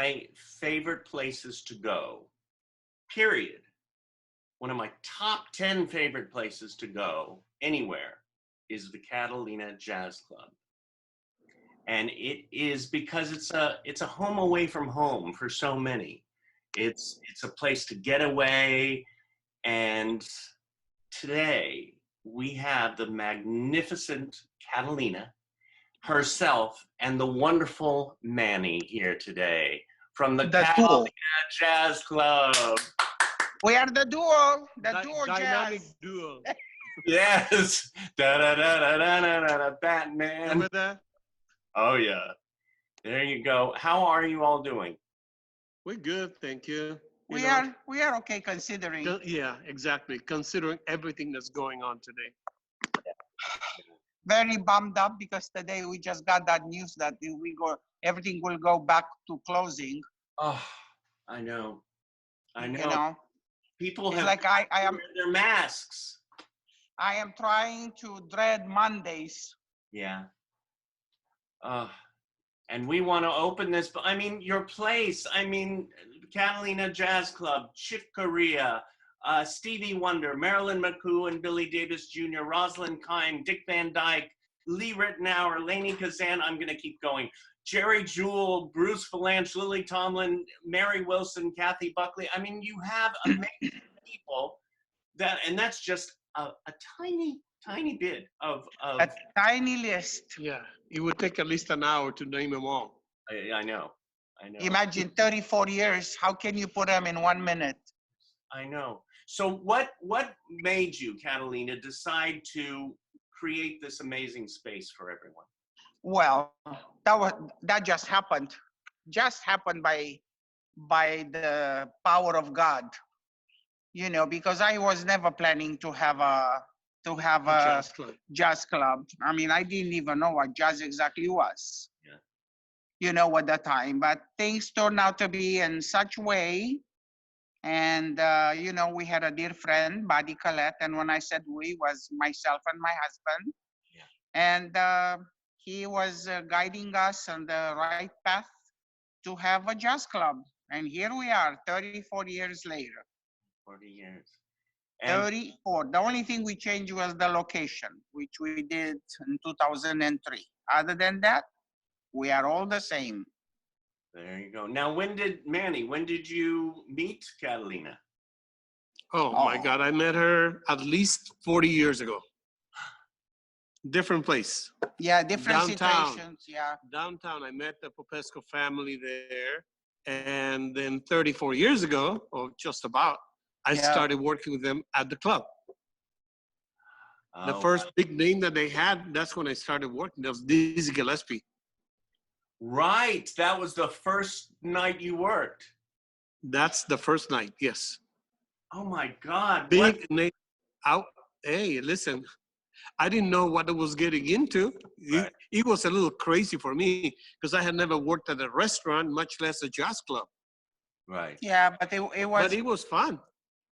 my favorite places to go, period. One of my top 10 favorite places to go anywhere is the Catalina Jazz Club. And it is because it's a home away from home for so many. It's a place to get away. And today we have the magnificent Catalina herself and the wonderful Manny here today from the Catalina Jazz Club. We are the duo, duo dynamic jazz. duo. Yes. Da da da da da da da Batman. Remember that? Oh yeah. There you go. How are you all doing? We're good, thank you. We are okay considering. Yeah, exactly. Considering everything that's going on today. Very bummed up because today we just got that news that everything will go back to closing. Oh, I know. I know. You know, people it's have like I am their masks. I am trying to dread Mondays. Yeah. And we want to open this, but I mean, your place, I mean, Catalina Jazz Club, Chick Corea, Stevie Wonder, Marilyn McCoo and Billy Davis Jr., Rosalind Kine, Dick Van Dyke, Lee Ritenour, Lainey Kazan, I'm going to keep going, Jerry Jewell, Bruce Valanche, Lily Tomlin, Mary Wilson, Kathy Buckley. I mean, you have amazing people and that's just a tiny bit of a tiny list. Yeah, it would take at least an hour to name them all. I know. Imagine 34 years. How can you put them in 1 minute? I know. So what made you, Catalina, decide to create this amazing space for everyone? Well, that just happened. Just happened by the power of God. You know, because I was never planning to have a jazz club. I mean, I didn't even know what jazz exactly was. Yeah. You know, at the time, but things turned out to be in such way. And, you know, we had a dear friend, Buddy Collette. And when I said we, was myself and my husband. Yeah. And he was guiding us on the right path to have a jazz club. And here we are, 34 years later. 40 years. 34. The only thing we changed was the location, which we did in 2003. Other than that, we are all the same. There you go. Now, when did you meet Catalina? Oh my God, I met her at least 40 years ago. Different place. Yeah, different Downtown. situations, yeah. Downtown, I met the Popesco family there. And then 34 years ago, or just about, I started working with them at the club. The first big name that they had, that's when I started working. That was Dizzy Gillespie. Right. That was the first night you worked. That's the first night, yes. Oh my God. Big name. Hey, listen, I didn't know what I was getting into. Right. It was a little crazy for me because I had never worked at a restaurant, much less a jazz club. Right. Yeah, but it was. But it was fun.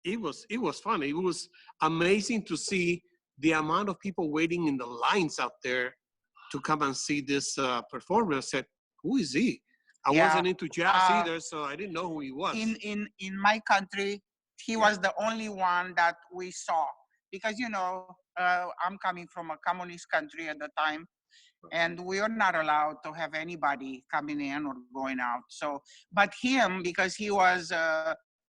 It was fun. It was amazing to see the amount of people waiting in the lines out there to come and see this performer. I said, who is he? I wasn't into jazz either, so I didn't know who he was. In my country, he was the only one that we saw. Because, you know, I'm coming from a communist country at the time, and we are not allowed to have anybody coming in or going out. So, but him, because he was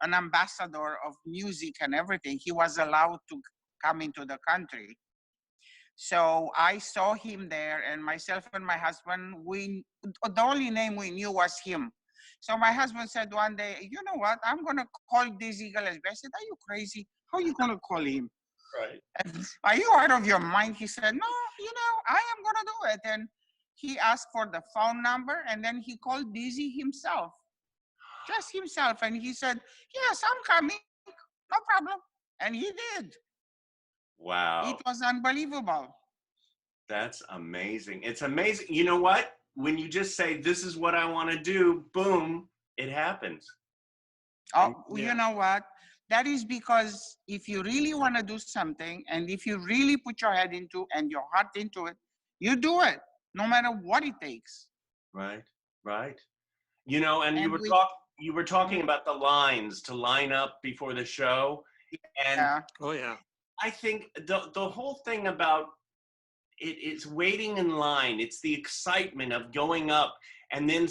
an ambassador of music and everything, he was allowed to come into the country. So I saw him there, and myself and my husband, the only name we knew was him. So my husband said one day, you know what, I'm going to call Dizzy Gillespie. I said, are you crazy? How are you going to call him? Right. And, are you out of your mind? He said, no, you know, I am going to do it. And he asked for the phone number, and then he called Dizzy himself, just himself. And he said, yes, I'm coming, no problem. And he did. Wow. It was unbelievable. That's amazing. It's amazing. You know what? When you just say, this is what I want to do, boom, it happens. Oh, you know what? That is because if you really want to do something, and if you really put your head into and your heart into it, you do it, no matter what it takes. Right, right. You know, and And you were talking about the lines to line up before the show, and yeah, Oh yeah. I think the whole thing about it's waiting in line. It's the excitement of going up and then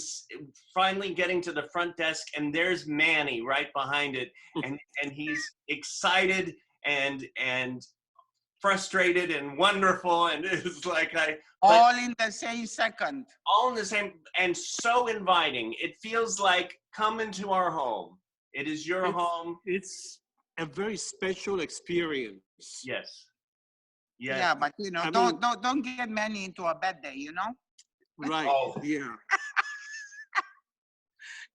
finally getting to the front desk, and there's Manny right behind it, and he's excited and frustrated and wonderful, and it's like but all in the same second. all in the same and so inviting. It feels like come into our home. It is your home. It's a very special experience. Yes. Yes. Yeah, but you know, I mean, don't get many into a bad day, you know? right. Oh. Yeah.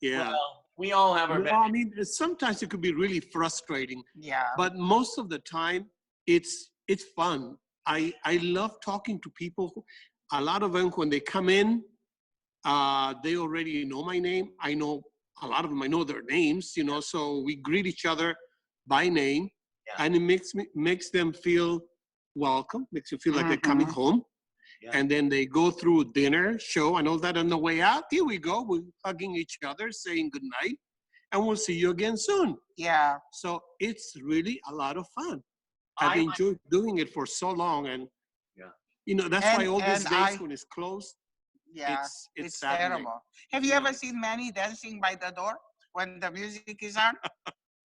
Yeah. Well, we all have our No, bad. I mean, sometimes it could be really frustrating, Yeah. but most of the time, it's fun. I love talking to people. A lot of them, when they come in, they already know my name. I know a lot of them. I know their names. You know, so we greet each other by name, and it makes them feel welcome. Makes you feel like they're coming home. Yeah. And then they go through dinner, show, and all that. On the way out, here we go. We're hugging each other, saying good night, and we'll see you again soon. Yeah. So it's really a lot of fun. I've enjoyed doing it for so long, and you know that's why all these days when it's closed, yeah, it's terrible. Have you ever seen Manny dancing by the door when the music is on?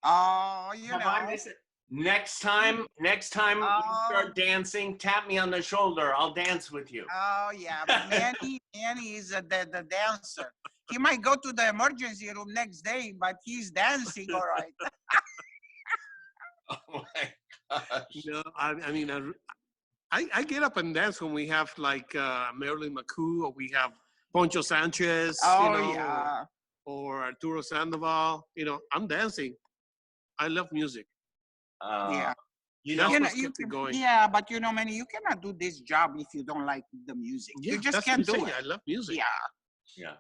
Oh, you Have know. I missed it? Next time we start dancing, tap me on the shoulder. I'll dance with you. Oh yeah, but Manny is the dancer. He might go to the emergency room next day, but he's dancing all right. Oh my gosh. You know, I mean, I get up and dance when we have like Marilyn McCoo, or we have Poncho Sanchez, Oh you know, yeah. or Arturo Sandoval. You know, I'm dancing. I love music. Yeah. You That's know, what's kept it going. Yeah, but you know, Manny, you cannot do this job if you don't like the music. Yeah, You just that's can't what I'm do saying. it. I love music. Yeah.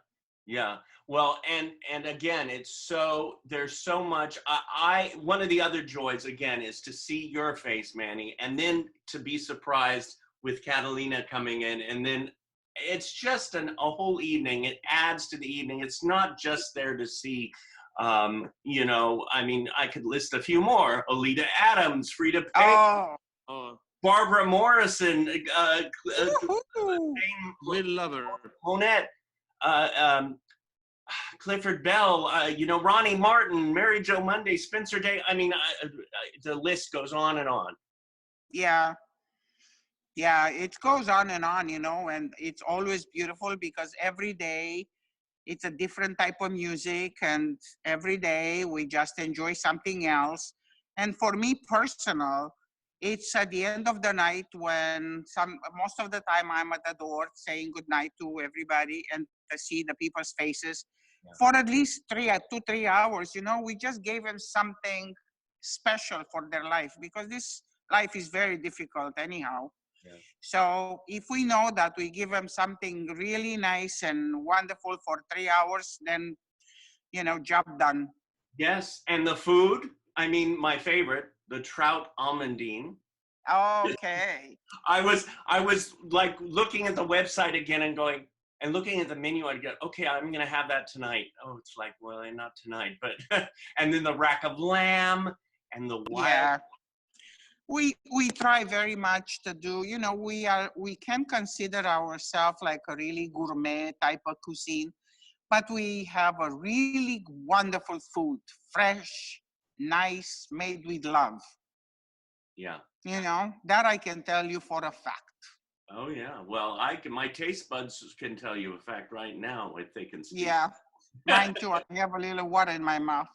Yeah. Well, and again, there's so much. I one of the other joys again is to see your face, Manny, and then to be surprised with Catalina coming in, and then it's just a whole evening. It adds to the evening. It's not just there to see. You know, I mean, I could list a few more: Alita Adams, Frida Payton, Oh. Barbara Morrison, We love her. Monette, Clifford Bell, you know, Ronnie Martin, Mary Jo Monday, Spencer Day. I mean, the list goes on and on. Yeah. Yeah, it goes on and on, you know, and it's always beautiful because every day it's a different type of music, and every day we just enjoy something else. And for me personal, it's at the end of the night when most of the time I'm at the door saying goodnight to everybody and to see the people's faces for at least 3 hours. You know, we just gave them something special for their life because this life is very difficult anyhow. Yeah. So if we know that we give them something really nice and wonderful for 3 hours, then, you know, job done. Yes, and the food. I mean, my favorite, the trout almondine. Okay. I was like looking at the website again and going and looking at the menu. I'd go, okay, I'm gonna have that tonight. Oh, it's like, well, not tonight, but and then the rack of lamb and the wild. Yeah. We try very much to do, you know, we can consider ourselves like a really gourmet type of cuisine, but we have a really wonderful food, fresh, nice, made with love. Yeah. You know, that I can tell you for a fact. Oh yeah. Well, my taste buds can tell you a fact right now if they can speak. Yeah, mine too. I have a little water in my mouth.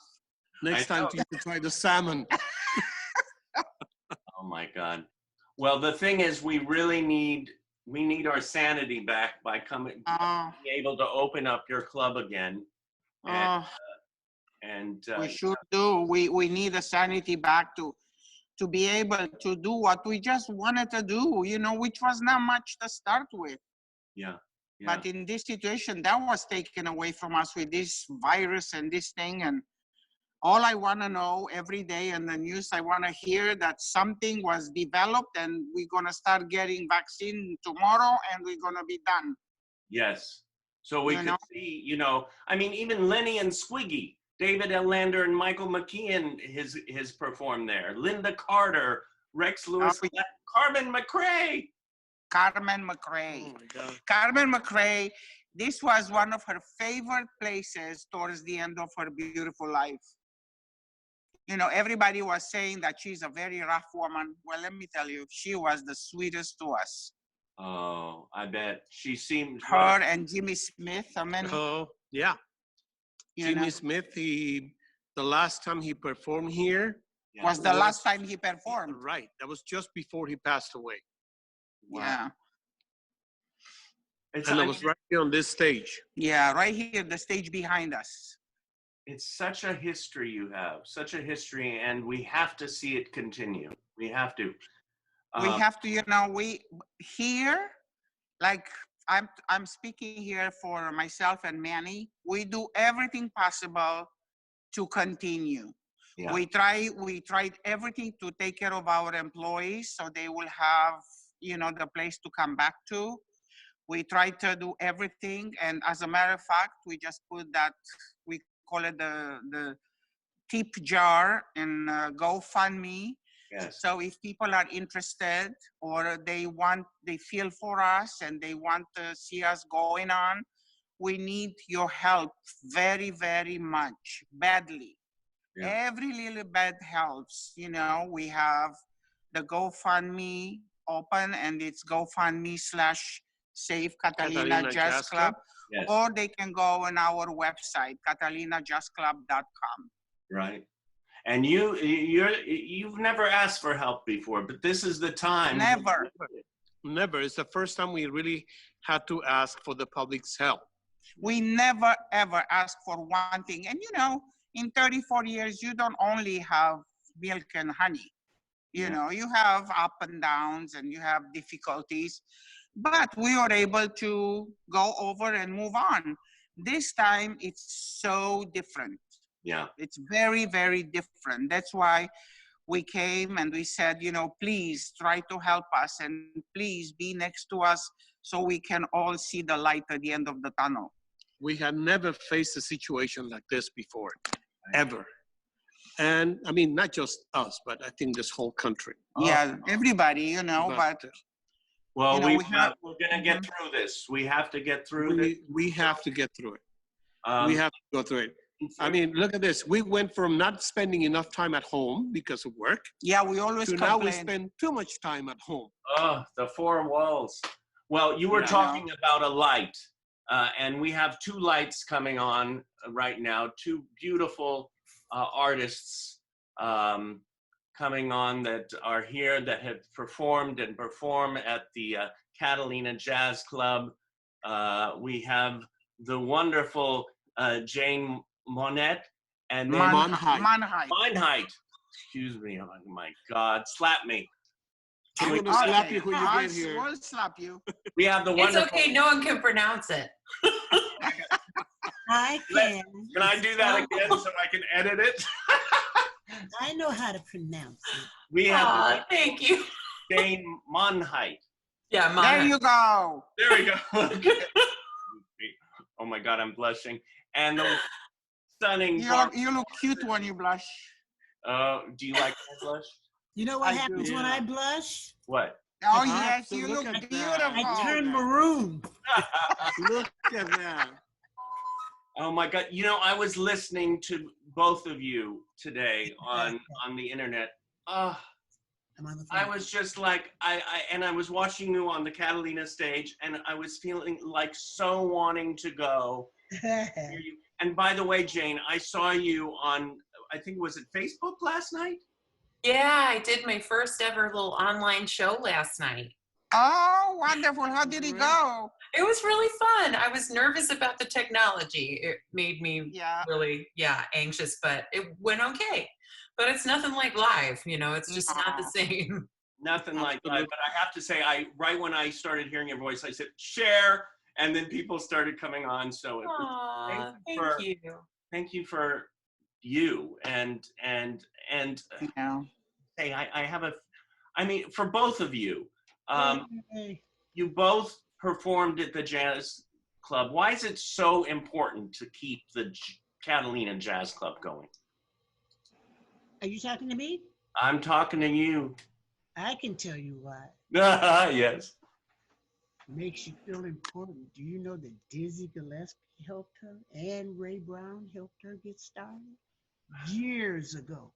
Next time you can try the salmon. Oh my God. Well, the thing is, we need our sanity back by being able to open up your club again. And we sure do. We need a sanity back to be able to do what we just wanted to do, you know, which was not much to start with. Yeah. But in this situation, that was taken away from us with this virus and this thing. And all I want to know every day in the news, I want to hear that something was developed and we're going to start getting vaccine tomorrow and we're going to be done. Yes. So we You could know? see, you know, I mean, even Lenny and Squiggy, David L. Lander and Michael McKeon his performed there. Linda Carter, Rex Lewis, Oh, Carmen McRae. Carmen Oh McRae. my God. Carmen McRae, this was one of her favorite places towards the end of her beautiful life. You know, everybody was saying that she's a very rough woman. Well, let me tell you, she was the sweetest to us. Oh, I bet she seemed. Her and Jimmy Smith, Oh, yeah. you Jimmy know, Smith, the last time he performed here Yeah. was the last time he performed. Right. That was just before he passed away. Wow. Yeah. And I was right here on this stage. Yeah, right here, the stage behind us. It's such a history you have, such a history, and we have to see it continue. We have to. We have to, you know, we here, like I'm speaking here for myself and Manny. We do everything possible to continue. Yeah. We tried everything to take care of our employees so they will have, you know, the place to come back to. We tried to do everything, and as a matter of fact, we just put that, we call it the tip jar in GoFundMe. Yes. So if people are interested or they feel for us and they want to see us going on, we need your help very, very much, badly. Yeah. Every little bit helps. You know, we have the GoFundMe open, and it's GoFundMe/Save Catalina Jazz Club, Yes. or they can go on our website, catalinajazzclub.com. Right. And you've never asked for help before, but this is the time. Never. Never. It's the first time we really had to ask for the public's help. We never, ever ask for one thing. And you know, in 34 years, you don't only have milk and honey. You know, you have up and downs and you have difficulties, but we were able to go over and move on. This time, it's so different. Yeah. It's very, very different. That's why we came and we said, you know, please try to help us and please be next to us so we can all see the light at the end of the tunnel. We had never faced a situation like this before, ever. And I mean, not just us, but I think this whole country. Yeah, everybody, you know, but well, you know, we're gonna get through this. We have to get through this. We have to get through it. Um, We have to go through it. I mean, look at this. We went from not spending enough time at home because of work yeah, we always to complain. now we spend too much time at home. Oh, the four walls. Well, you were Yeah, talking about a light, and we have two lights coming on right now. Two beautiful artists coming on that are here that have performed and perform at the Catalina Jazz Club. We have the wonderful Jane Monette and then Mannheit. Excuse me. Oh my God. Slap me. I'm going to slap you when you get here. We'll slap you. We have the It's wonderful. okay, no one can pronounce it. I can. Can I do that again so I can edit it? I know how to pronounce it. We have Thank you. Jane Monheit. Yeah, There mine. you go. There we go. Oh my God, I'm blushing. And the stunning. You look cute when you blush. Do you like my blush? You know what I happens do. when I blush? What? Oh You have yes, to you look look at beautiful. that. I turn maroon. Look at that. Oh my God. You know, I was listening to both of you today on the internet. I'm on the phone. I was just like, I was watching you on the Catalina stage, and I was feeling like so wanting to go. And by the way, Jane, I saw you on, I think, was it Facebook last night? Yeah, I did my first ever little online show last night. Oh, wonderful. How did it go? It was really fun. I was nervous about the technology. It made me really, anxious, but it went okay. But it's nothing like live, you know, it's just not the same. Nothing like that. But I have to say, right when I started hearing your voice, I said, share, and then people started coming on. So it was, thank you for you. And hey, I have for both of you, you both performed at the Jazz Club, why is it so important to keep the Catalina Jazz Club going? Are you talking to me? I'm talking to you. I can tell you why. Yes. Makes you feel important. Do you know that Dizzy Gillespie helped her and Ray Brown helped her get started years ago?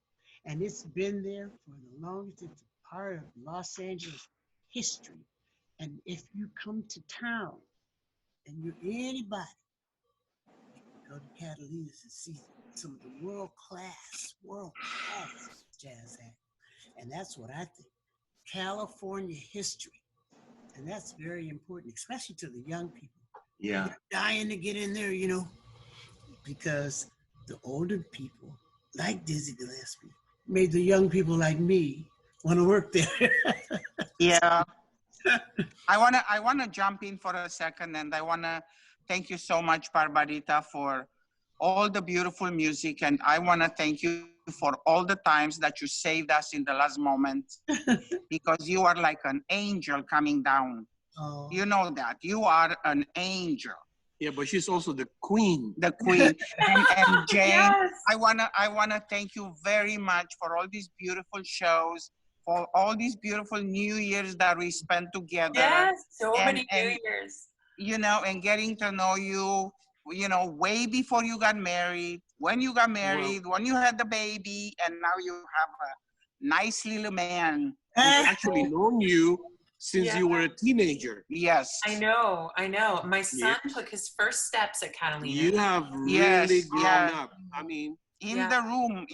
And it's been there for the longest. It's a part of Los Angeles history. And if you come to town and you're anybody, you can go to Catalina's and see some of the world-class jazz act. And that's what I think. California history. And that's very important, especially to the young people. Yeah. They're dying to get in there, you know, because the older people, like Dizzy Gillespie, made the young people like me want to work there. Yeah. I wanna jump in for a second, and I wanna thank you so much, Barbarita, for all the beautiful music, and I wanna thank you for all the times that you saved us in the last moment, because you are like an angel coming down. Oh. You know that. You are an angel. Yeah, but she's also the queen. The queen. And Jane, Yes. I wanna thank you very much for all these beautiful shows, for all these beautiful New Years that we spent together. Yes, so And- many and- New Years. You know, and getting to know you, you know, way before you got married, when you got married, when you had the baby, and now you have a nice little man. We've actually known you since you were a teenager. Yes. I know. My son took his first steps at Catalina. You have Yes, really grown yeah. up. I mean, In the room,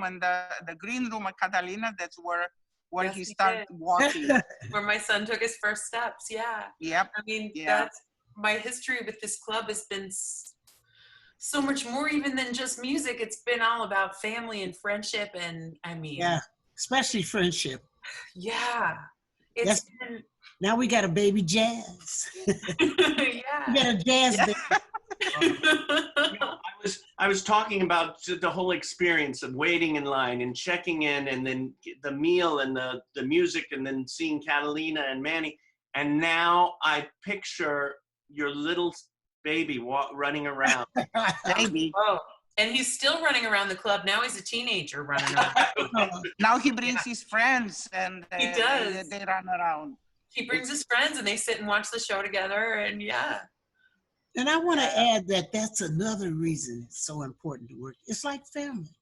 and the green room at Catalina, that's where Yes, he he started did. walking. Where my son took his first steps. Yeah. Yep. I mean, Yeah. that's my history with this club has been so much more even than just music. It's been all about family and friendship, and I mean, Yeah, especially friendship. yeah. It's Yes. been, Now we got a baby Jazz. We yeah. got a Jazz baby. I was talking about the whole experience of waiting in line and checking in, and then the meal and the music, and then seeing Catalina and Manny. And now I picture your little baby running around. Baby. Oh, and he's still running around the club. Now he's a teenager running around. Now he brings his friends, and He does. They run around. He brings his friends and they sit and watch the show together, and yeah. And I want to add that that's another reason it's so important to work. It's like family.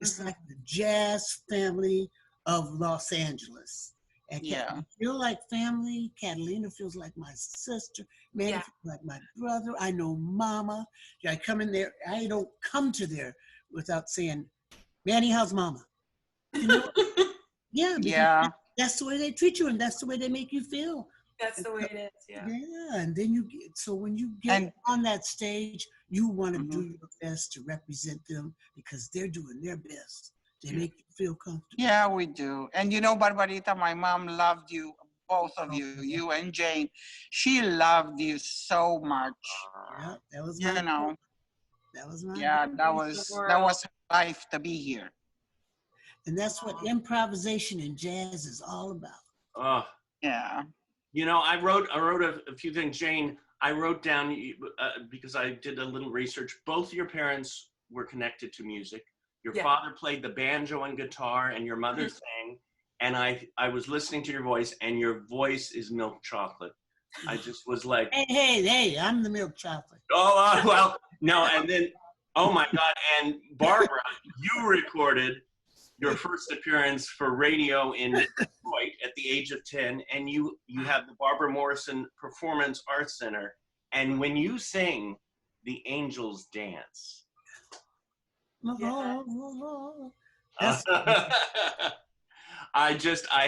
It's like the jazz family of Los Angeles. And I feel like family. Catalina feels like my sister. Manny feels like my brother. I know Mama. I come in there. I don't come to there without saying, Manny, how's Mama? You know? Yeah. That's the way they treat you, and that's the way they make you feel. That's the way it is, yeah. Yeah, and then when you get on that stage, you want to do your best to represent them because they're doing their best. They make you feel comfortable. Yeah, we do. And you know, Barbarita, my mom loved you, both of you, you and Jane. She loved you so much. Yeah, that was you know. That was my that was life to be here. And that's what improvisation in jazz is all about. Yeah. You know, I wrote a few things, Jane. I wrote down because I did a little research. Both your parents were connected to music. Your father played the banjo and guitar, and your mother sang. And I was listening to your voice, and your voice is milk chocolate. I just was like, hey, I'm the milk chocolate. Oh, well, no. And then, oh my God. And Barbara, you recorded your first appearance for radio in Detroit at the age of 10, and you have the Barbara Morrison Performance Arts Center. And when you sing The Angels Dance, I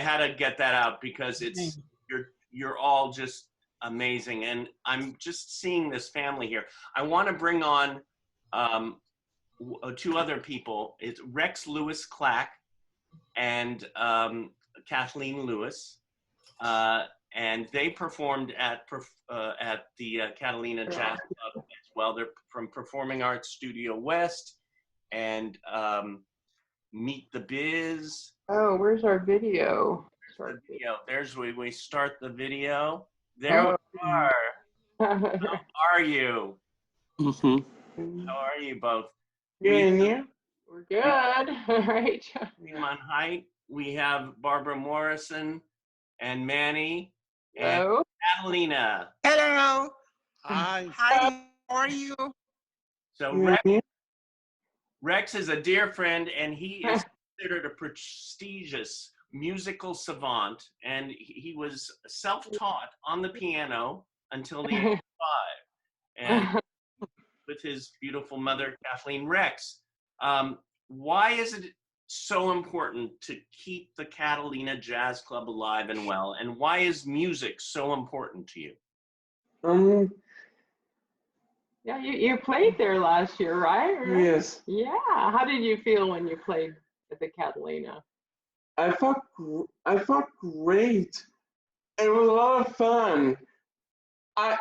had to get that out because you're all just amazing, and I'm just seeing this family here. I want to bring on two other people. It's Rex Lewis Clack and Kathleen Lewis, and they performed at the Catalina Jazz Club as well. They're from Performing Arts Studio West and Meet the Biz. Oh, where's our video? There's we start the video. There we are. How are you? Mm-hmm. How are you both? Good, and you? We're good. All right. On height, we have Barbara Morrison and Manny and Hello. Catalina. Hello. Hi. Hi. How are you? So Good, and you? Rex is a dear friend, and he is considered a prestigious musical savant, and he was self-taught on the piano until the age of 5, and with his beautiful mother, Kathleen. Rex, why is it so important to keep the Catalina Jazz Club alive and well, and why is music so important to you? Yeah, you played there last year, right? Yes. Yeah. How did you feel when you played at the Catalina? I felt great. It was a lot of fun. A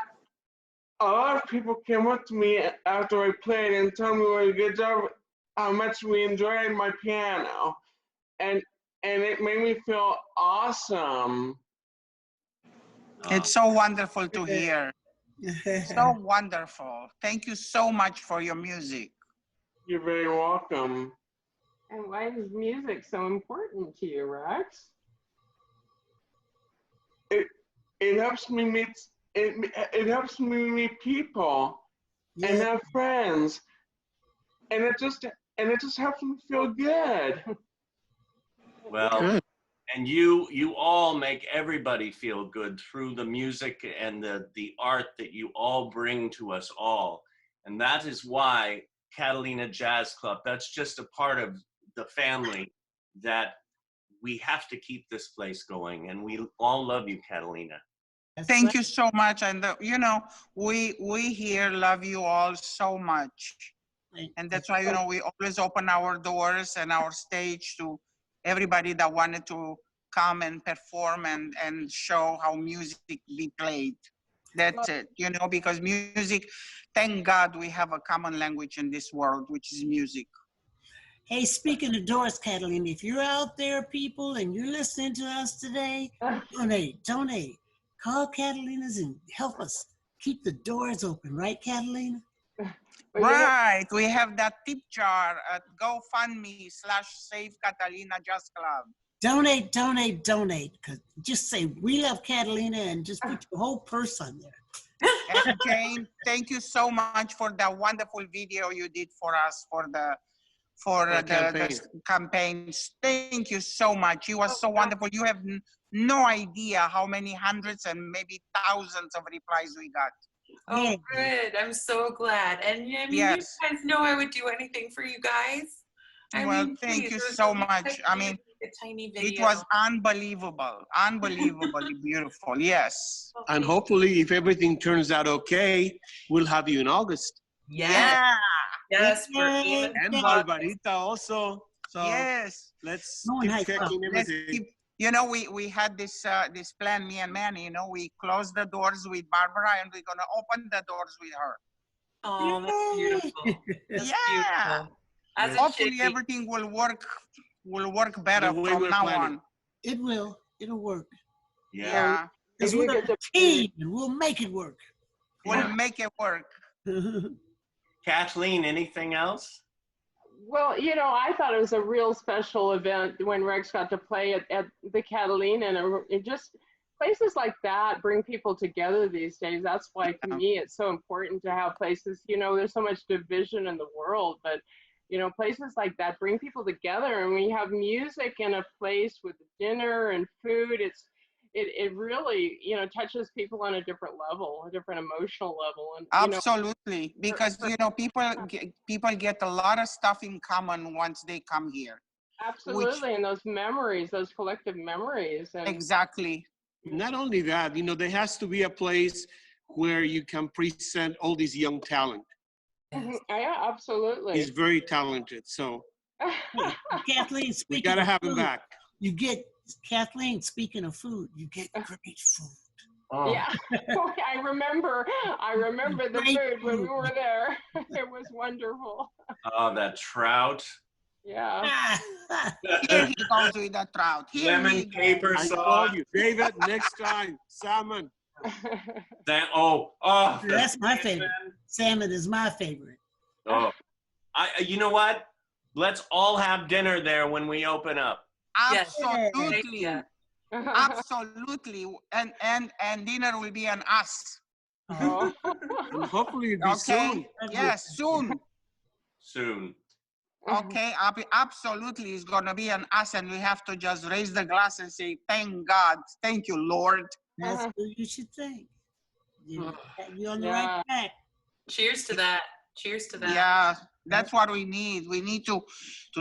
lot of people came up to me after I played and told me what a good job, how much we enjoyed my piano, and it made me feel awesome. It's so wonderful to hear. So wonderful. Thank you so much for your music. You're very welcome. And why is music so important to you, Rex? It helps me meet it helps me meet people and have friends, and it just helps me feel good. Well, Good. and you all make everybody feel good through the music and the art that you all bring to us all. And that is why Catalina Jazz Club, that's just a part of the family that we have to keep this place going. And we all love you, Catalina. Thank you so much. And you know, we here love you all so much. And that's why, you know, we always open our doors and our stage to everybody that wanted to come and perform and show how music be played. That's it, you know, because music, thank God we have a common language in this world, which is music. Hey, speaking of doors, Catalina, if you're out there, people, and you're listening to us today, donate. Call Catalina's and help us keep the doors open, right, Catalina? Right, we have that tip jar at GoFundMe/Save Catalina Jazz Club. Donate. Cause just say we love Catalina and just put your whole purse on there. And Jane, thank you so much for that wonderful video you did for us for the campaigns. Thank you so much. It was so wonderful. You have no idea how many hundreds and maybe thousands of replies we got. Oh, good. I'm so glad. And I mean, yes. You guys know I would do anything for you guys. I mean, thank you so much. I mean, a tiny video. It was unbelievable, unbelievably beautiful. Yes. And hopefully, if everything turns out okay, we'll have you in August. Yeah. Yes. And Barbarita also. So yes. Let's keep checking everything. You know, we had this plan, me and Manny. You know, we closed the doors with Barbara, and we're gonna open the doors with her. Oh, that's beautiful. That's beautiful. Hopefully, everything will work better from now on. It will. It'll work. Yeah. Because we're a team, and we'll make it work. We'll make it work. Kathleen, anything else? Well, you know, I thought it was a real special event when Rex got to play at the Catalina, and it just places like that bring people together these days. That's why, to me, it's so important to have places. You know, there's so much division in the world, but you know, places like that bring people together. And when you have music in a place with dinner and food, it really, you know, touches people on a different level, a different emotional level. And absolutely, because you know, people get a lot of stuff in common once they come here. Absolutely, and those memories, those collective memories. And exactly. Not only that, you know, there has to be a place where you can present all these young talent. Yeah, absolutely. He's very talented, so Kathleen, we gotta have him back. You get Kathleen. Speaking of food, you get great food. Oh. Yeah, I remember the food when we were there. It was wonderful. Oh, that trout. Yeah. Here he goes with the trout. Lemon caper sauce. I told you, David, next time, salmon. That's my favorite. Salmon is my favorite. Oh, you know what? Let's all have dinner there when we open up. Absolutely. Yeah. Absolutely. And dinner will be on us. And hopefully it'll be soon. Yes, soon. Soon. Okay, absolutely, it's gonna be an us, and we have to just raise the glass and say, "Thank God, thank you, Lord." That's what you should think. You're on the right track. Cheers to that. Cheers to that. Yeah, that's what we need. We need to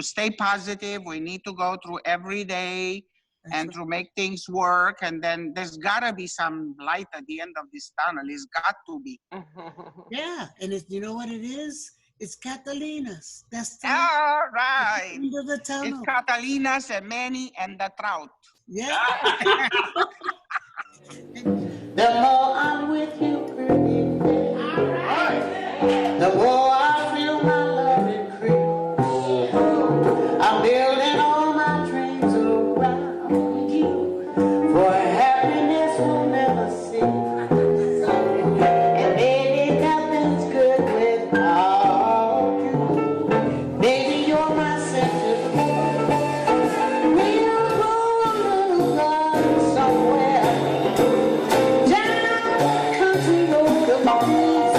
stay positive. We need to go through every day and to make things work. And then there's gotta be some light at the end of this tunnel. It's got to be. Yeah, and you know what it is? It's Catalina's. That's the All right. end of the tunnel. It's Catalina's and Manny and the trout. Yeah. The more I'm with you, pretty, the more I feel my love increase. I'm building all my dreams around you, for happiness will never cease. And baby, nothing's good without you. Baby, you're my centerpiece. We'll grow a little garden somewhere down the country road of peace.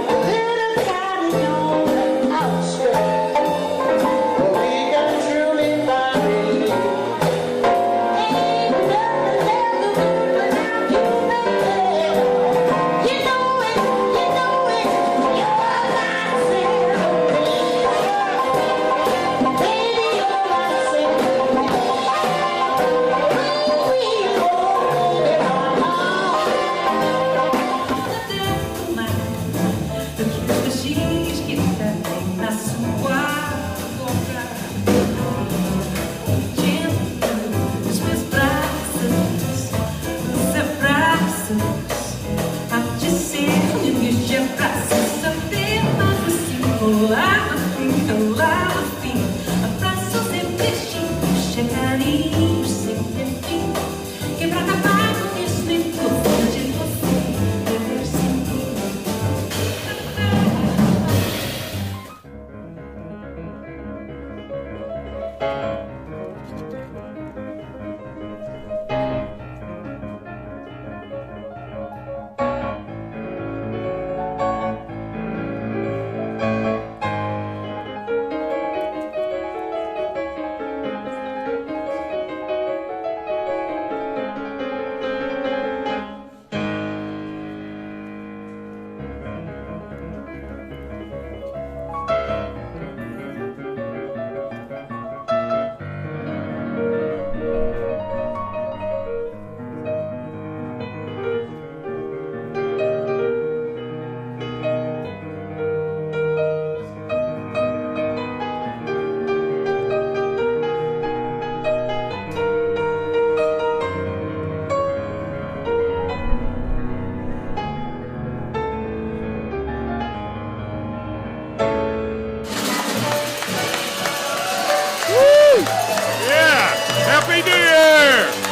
A little cottage on the outskirts where we can truly find relief. Ain't nothing left to do without you, baby. You know it, you're my centerpiece. Baby, you're my centerpiece. Na sua boca, os meus braços, os abraços, a dizer de meus abraços, eu tenho lá no fim, abraços e beijinhos, carinhos sem fim, quebrar tabaco, isso nem gosto de você, beber sem mim. Yeah! Happy New Year!